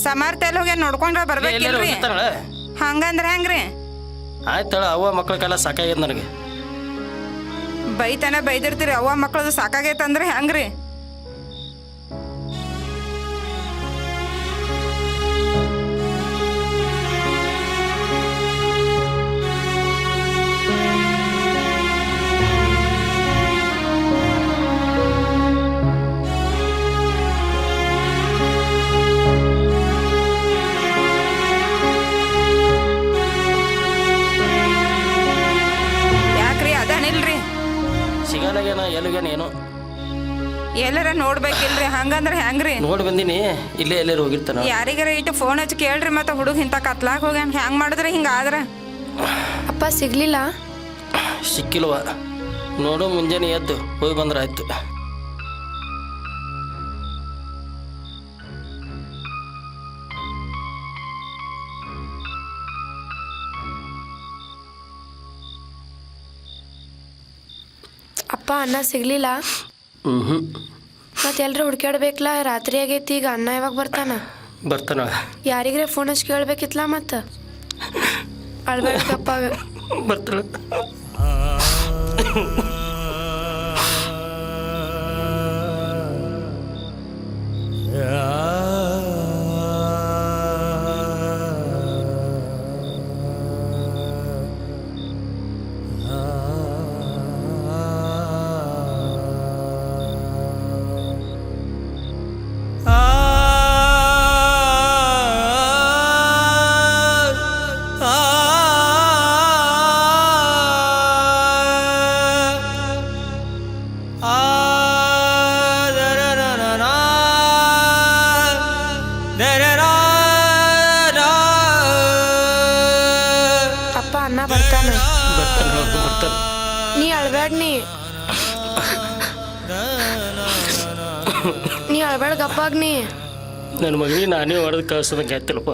ಸಮರ್ಥ ಎಲ್ಲಿ ಹೋಗ್ಯ ನೋಡ್ಕೊಂಡ್ರೆ ಬರ್ಬೇಕಿಲ್ರಿ? ಹಂಗಂದ್ರೆ ಹೆಂಗ್ರಿ? ಆಯ್ತಳ, ಅವ್ವ ಮಕ್ಳಕ್ಕೆಲ್ಲ ಸಾಕಾಗ್ಯದ ನನಗೆ. ಬೈತಾನೆ ಬೈದಿರ್ತೀರಿ, ಅವ್ವ ಮಕ್ಳದು ಸಾಕಾಗೈತಂದ್ರೆ ಹೆಂಗ್ರಿ? ಸಿಗಲಾಗೇನ ಎಲ್ಲಿಗೇನ ಏನು ಎಲ್ಲರ ನೋಡ್ಬೇಕಿಲ್ರಿ? ಹಂಗಂದ್ರೆ ಹೆಂಗ್ರಿ? ನೋಡಿ ಬಂದಿನಿ. ಇಲ್ಲೇ ಎಲ್ಲರೂ ಹೋಗಿರ್ತಾನ. ಯಾರಿಗಾರ ಇಟ್ಟು ಫೋನ್ ಹಚ್ಚಿ ಕೇಳ್ರಿ. ಮತ್ತೆ ಹುಡುಗ ಇಂಥ ಕತ್ಲಾಗ ಹೋಗ್ಯಾನ, ಹೆಂಗ್ ಮಾಡಿದ್ರಿ ಹಿಂಗಾದ್ರೆ? ಅಪ್ಪ ಸಿಗ್ಲಿಲ್ಲ? ಸಿಕ್ಕಿಲ್ವ? ನೋಡು, ಮುಂಜಾನೆ ಎದ್ದು ಹೋಗಿ ಬಂದ್ರೆ ಆಯ್ತು. ಅಪ್ಪ ಅಣ್ಣ ಸಿಗ್ಲಿಲ್ಲ? ಮತ್ತೆ ಎಲ್ರು ಹುಡ್ಕ್ಯಾಡ್ಬೇಕಲ್ಲ, ರಾತ್ರಿ ಆಗೈತಿ. ಈಗ ಅಣ್ಣ ಯಾವಾಗ ಬರ್ತಾನ? ಯಾರಿಗ್ರೆ ಫೋನ್ ಹಚ್ಚಿ ಕೇಳ್ಬೇಕಿತ್ಲ. ಮತ್ತೆ ಅಳ್ಬೇಕಪ್ಪ. ಬರ್ತಾಳ. ಅಪ್ಪ ಅಣ್ಣ ಬರ್ತಾನ. ನೀ ಅಳ್ಬೇಡ. ನೀ ಅಳ್ಬೇಡ, ಗಪ್ಪಾಗ ನೀ. ನನ್ನ ಮಗನಿಗೆ ನಾನೇ ಹೊಡೆದು ಕಳ್ಸೋದಂಗೆ ಆಯ್ತಲ್ಲಪ್ಪ.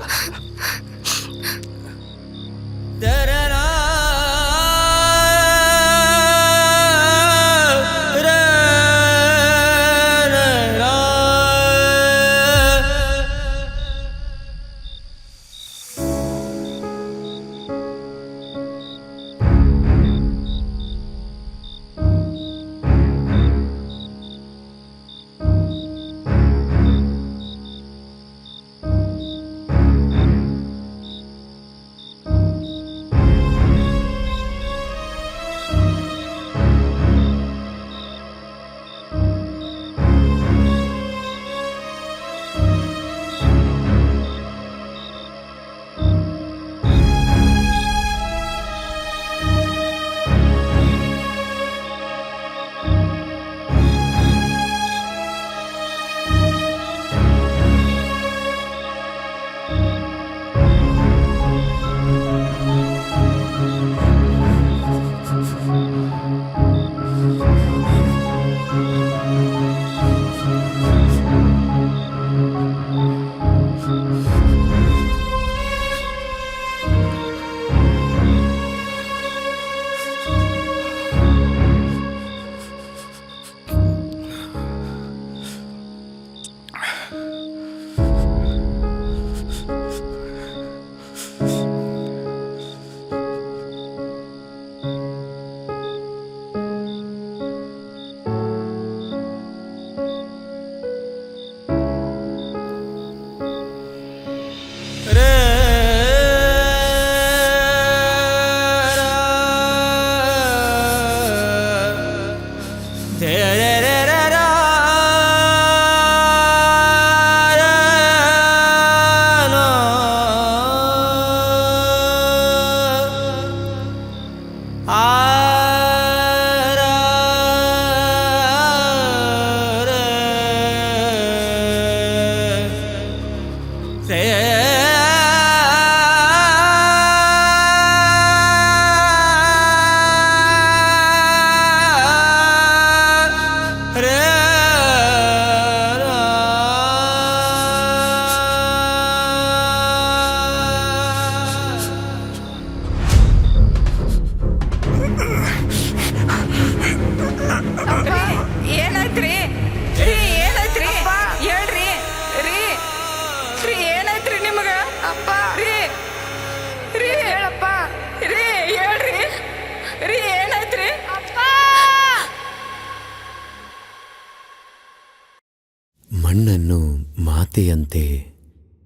ಮಣ್ಣನ್ನು ಮಾತೆಯಂತೆ,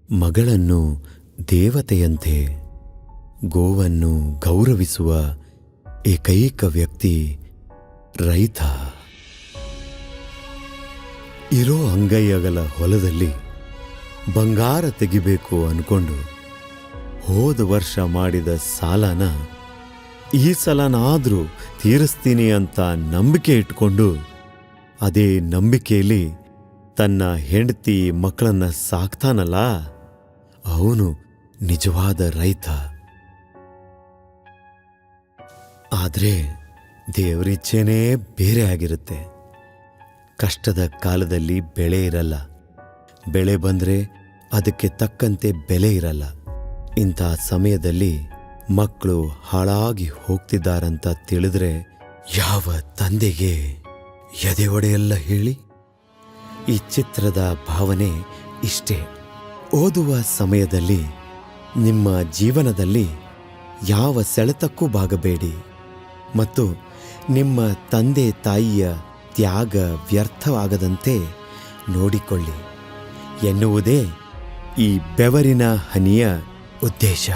ಮಗಳನ್ನು ದೇವತೆಯಂತೆ, ಗೋವನ್ನು ಗೌರವಿಸುವ ಏಕೈಕ ವ್ಯಕ್ತಿ ರೈತ. ಇರೋ ಅಂಗೈಯಗಲ ಹೊಲದಲ್ಲಿ ಬಂಗಾರ ತೆಗಿಬೇಕು ಅನ್ಕೊಂಡು ಹೋದ ವರ್ಷ ಮಾಡಿದ ಸಾಲನ ಈ ಸಲನಾದರೂ ತೀರಿಸ್ತೀನಿ ಅಂತ ನಂಬಿಕೆ ಇಟ್ಕೊಂಡು ಅದೇ ನಂಬಿಕೆಯಲ್ಲಿ ತನ್ನ ಹೆಂಡತಿ ಮಕ್ಕಳನ್ನ ಸಾಕ್ತಾನಲ್ಲ, ಅವನು ನಿಜವಾದ ರೈತ. ಆದರೆ ದೇವರಿಚ್ಛೆನೇ ಬೇರೆ ಆಗಿರುತ್ತೆ. ಕಷ್ಟದ ಕಾಲದಲ್ಲಿ ಬೆಳೆ ಇರಲ್ಲ, ಬೆಳೆ ಬಂದರೆ ಅದಕ್ಕೆ ತಕ್ಕಂತೆ ಬೆಲೆ ಇರಲ್ಲ. ಇಂಥ ಸಮಯದಲ್ಲಿ ಮಕ್ಕಳು ಹಾಳಾಗಿ ಹೋಗ್ತಿದ್ದಾರಂತ ತಿಳಿದ್ರೆ ಯಾವ ತಂದೆಗೆ ಎದೆ ಒಡೆಯಲ್ಲ ಹೇಳಿ? ಈ ಚಿತ್ರದ ಭಾವನೆ ಇಷ್ಟೇ. ಓದುವ ಸಮಯದಲ್ಲಿ ನಿಮ್ಮ ಜೀವನದಲ್ಲಿ ಯಾವ ಸೆಳೆತಕ್ಕೂ ಭಾಗಬೇಡಿ ಮತ್ತು ನಿಮ್ಮ ತಂದೆ ತಾಯಿಯ ತ್ಯಾಗ ವ್ಯರ್ಥವಾಗದಂತೆ ನೋಡಿಕೊಳ್ಳಿ ಎನ್ನುವುದೇ ಈ ಬೆವರಿನ ಹನಿಯ ಉದ್ದೇಶ.